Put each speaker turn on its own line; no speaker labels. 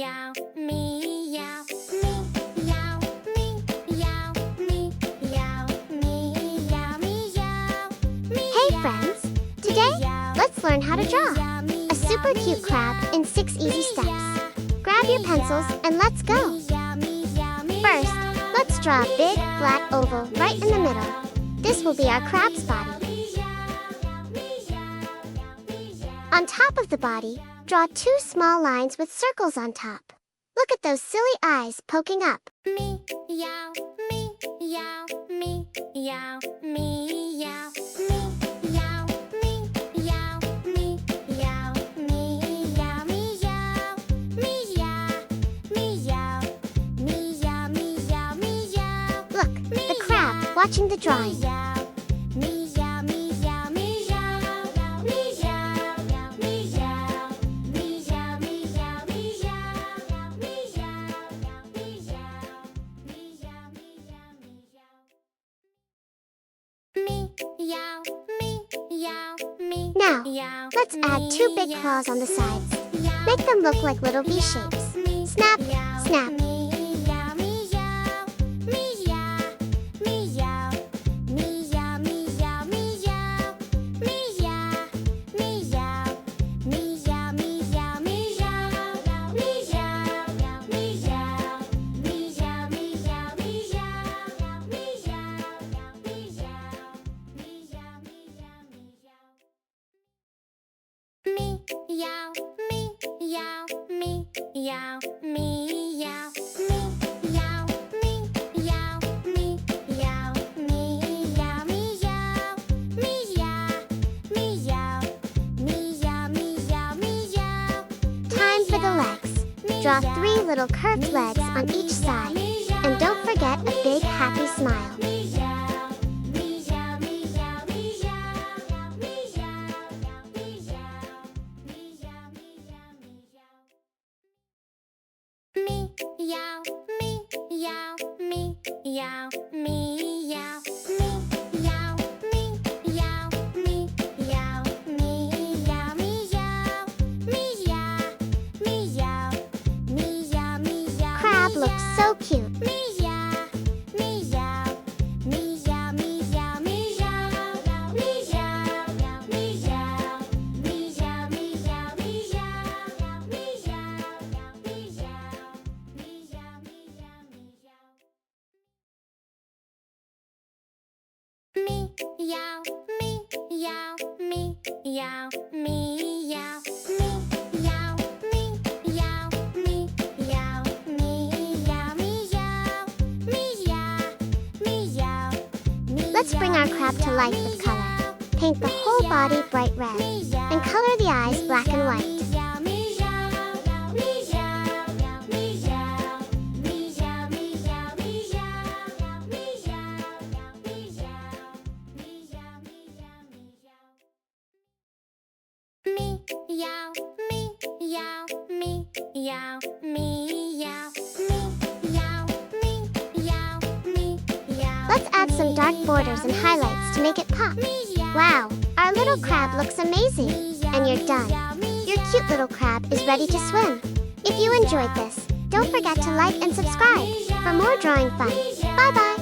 meow, meow, meow, meow, meow, meow, meow.
Hey friends! Today, let's learn how to draw a super cute crab in 6 easy steps. Grab your pencils and let's go! First, let's draw a big, flat oval right in the middle. This will be our crab's body. On top of the body, draw 2 small lines with circles on top. Look at those silly eyes poking up.
Meow, meow, meow, meow, meow, meow, meow, meow, meow, meow, meow, meow.
Look, the crab watching the drawing. Now, let's add 2 big claws on the sides. Make them look like little V shapes. Snap, snap.
Meow, meow, meow, meow, meow, meow, meow, meow, meow, meow, meow.
Time for the legs. Draw 3 little curved legs on each side. And don't forget a big happy smile.
Meow, meow, meow, meow, meow, meow, meow, meow, meow, meow, meow.
Crab looks so cute.
Meow, meow, meow, meow, meow, meow, meow, meow, meow, meow.
Let's bring our crab to life with color. Paint the whole body bright red. And color the eyes black and white.
Meow, meow, meow, meow, meow, meow, meow, meow.
Let's add some dark borders and highlights to make it pop. Wow, our little crab looks amazing. And you're done. Your cute little crab is ready to swim. If you enjoyed this, don't forget to like and subscribe for more drawing fun. Bye-bye.